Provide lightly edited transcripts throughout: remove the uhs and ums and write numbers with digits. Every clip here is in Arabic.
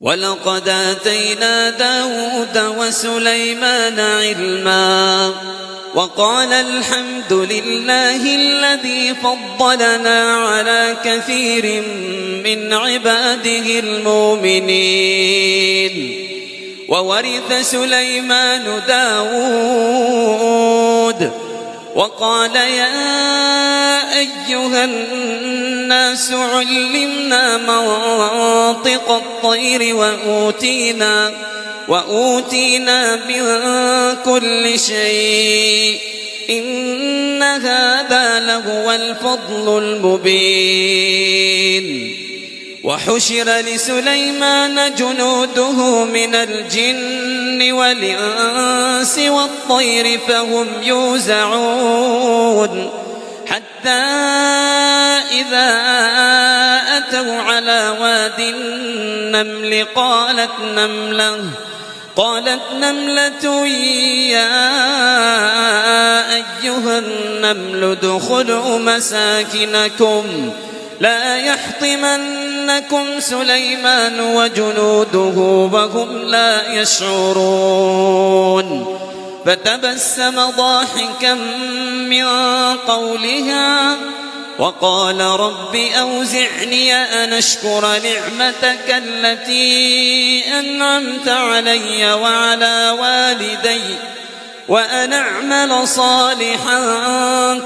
ولقد آتينا داود وسليمان علما وقال الحمد لله الذي فضلنا على كثير من عباده المؤمنين. وورث سليمان داود وقال يا أيها الناس علمنا منطق الطير وأوتينا من كل شيء إن هذا لهو الفضل المبين. وحشر لسليمان جنوده من الجن والإنس والطير فهم يوزعون حتى إذا أتوا على واد النمل قالت نملة يا أيها النمل ادخلوا مساكنكم لا يحطمنكم سليمان وجنوده وهم لا يشعرون. فتبسم ضاحكا من قولها وقال رب أوزعني أن أشكر نعمتك التي أنعمت علي وعلى والدي وأن أعمل صالحا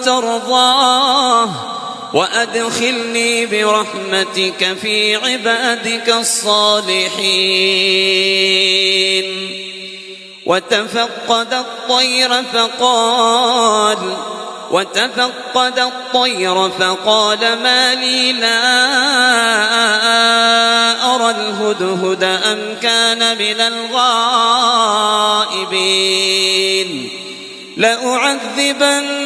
ترضاه وأدخلني برحمتك في عبادك الصالحين. وتفقد الطير فقال ما لي لا أرى الهدهد أم كان من الغائبين لأعذبنه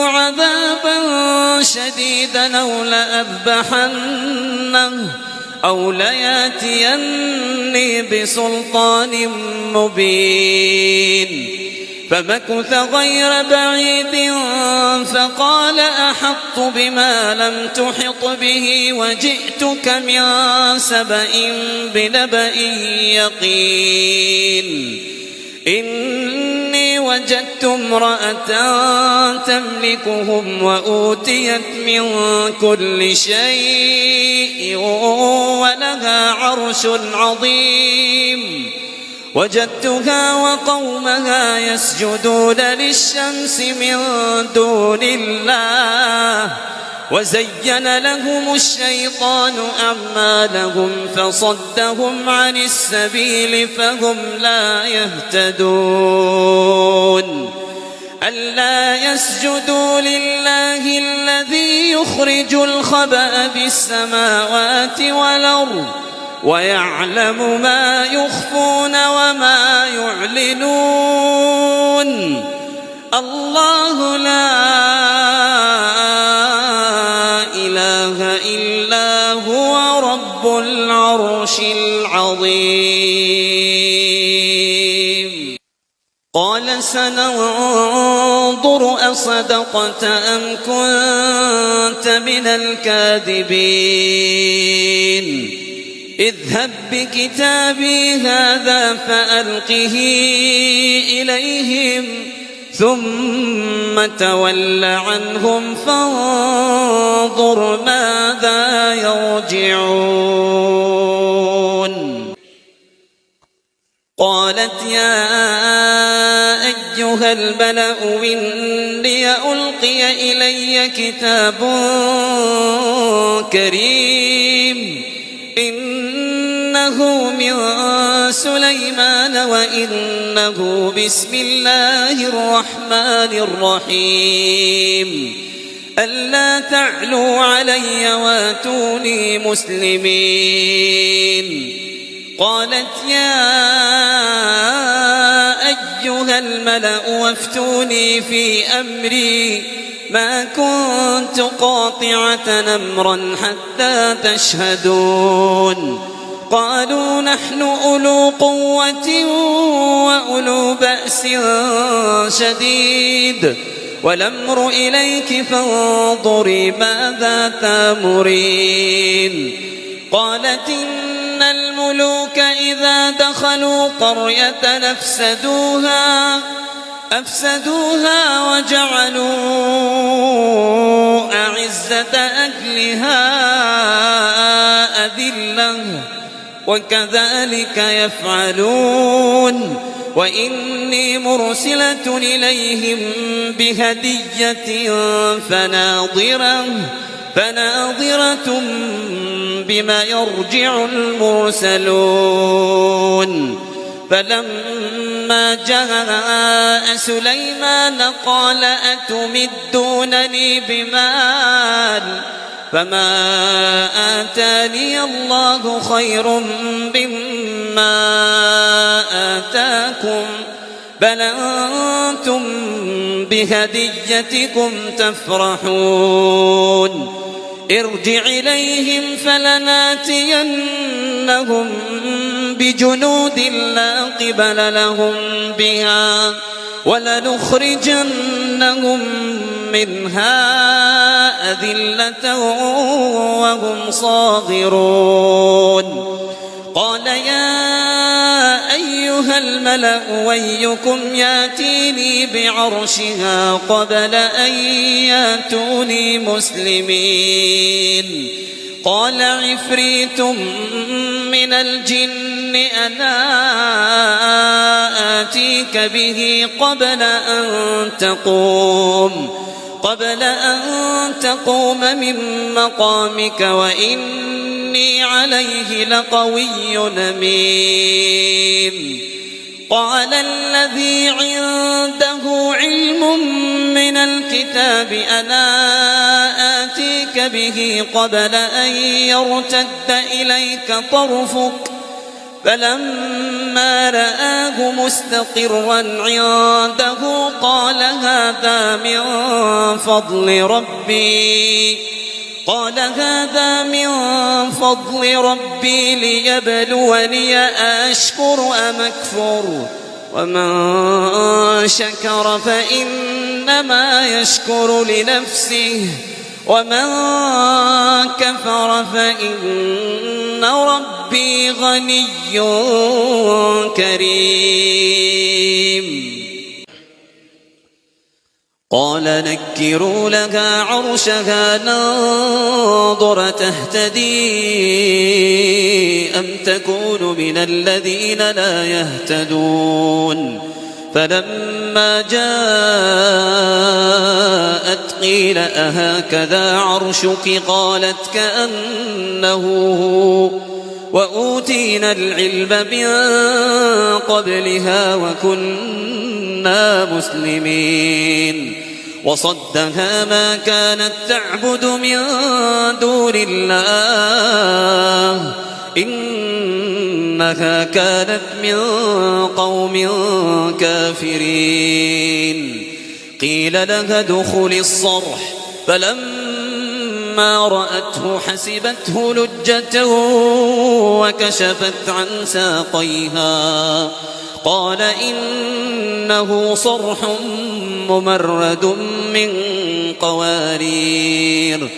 عذابا شديدا أو لياتيني بسلطان مبين. فمكث غير بعيد فقال أحطت بما لم تحط به وجئتك من سبأ بنبأ يقين. إني وجدت امرأة تملكهم وأوتيت من كل شيء ولها عرش عظيم. وجدتها وقومها يسجدون للشمس من دون الله وزين لهم الشيطان أعمالهم فصدهم عن السبيل فهم لا يهتدون. ألا يسجدوا لله الذي يخرج الخبأ في السماوات والأرض ويعلم ما يخفون وما يعلنون. الله لا إله إلا هو رب العرش العظيم. قال سننظر أصدقت أم كنت من الكاذبين. اذهب بكتابي هذا فألقه إليهم ثم تول عنهم فانظر ماذا يرجعون. قالت يا أيها الملأ إني ألقي إلي كتاب كريم إنه من سليمان وإنه بسم الله الرحمن الرحيم ألا تعلوا علي واتوني مسلمين. قالت يا أيها الملأ وافتوني في أمري ما كنت قاطعة أمرا حتى تشهدون. قالوا نحن أولو قوة وأولو بأس شديد والأمر إليك فانظري ماذا تأمرين. قالت الملوك إذا دخلوا قرية أفسدوها وجعلوا أعزة أهلها أذلة وكذلك يفعلون وإني مرسلة إليهم بهدية فناظرة بما يرجع المرسلون فلما جاء سليمان قال أتمدونني بمال فما آتاني الله خير مما آتاكم بل أنتم بهديتكم تفرحون ارجع إليهم فلناتينهم بجنود لا قبل لهم بها ولنخرجنهم منها أذلة وهم صاغرون قال يا أيها الملأ أيكم ياتيني بعرشها قبل أن ياتوني مسلمين قال عفريت من الجن أنا آتيك به قبل أن تقوم من مقامك وإني عليه لقوي أمين قال الذي عنده علم من الكتاب أنا آتيك به قبل أن يرتد إليك طرفك فلما رآه مستقرا عنده قال هذا من فضل ربي ليبلوني أشكر أم أكفر ومن شكر فإنما يشكر لنفسه ومن كفر فإن ربي غني كريم قال نكروا لها عرشها ننظر تهتدي أم تكون من الذين لا يهتدون فلما جاءت قيل أهكذا عرشك قالت كأنه هو وأوتينا العلم من قبلها وكنا مسلمين وصدها ما كانت تعبد من دون الله إنها كانت من قوم كافرين قيل لها ادخل الصرح فلما رأته حسبته لجة وكشفت عن ساقيها قال إنه صرح ممرد من قوارير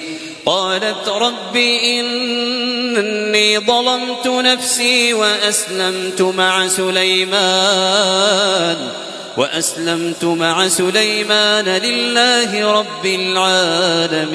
قالت رب إني ظلمت نفسي وأسلمت مع سليمان لله رب العالمين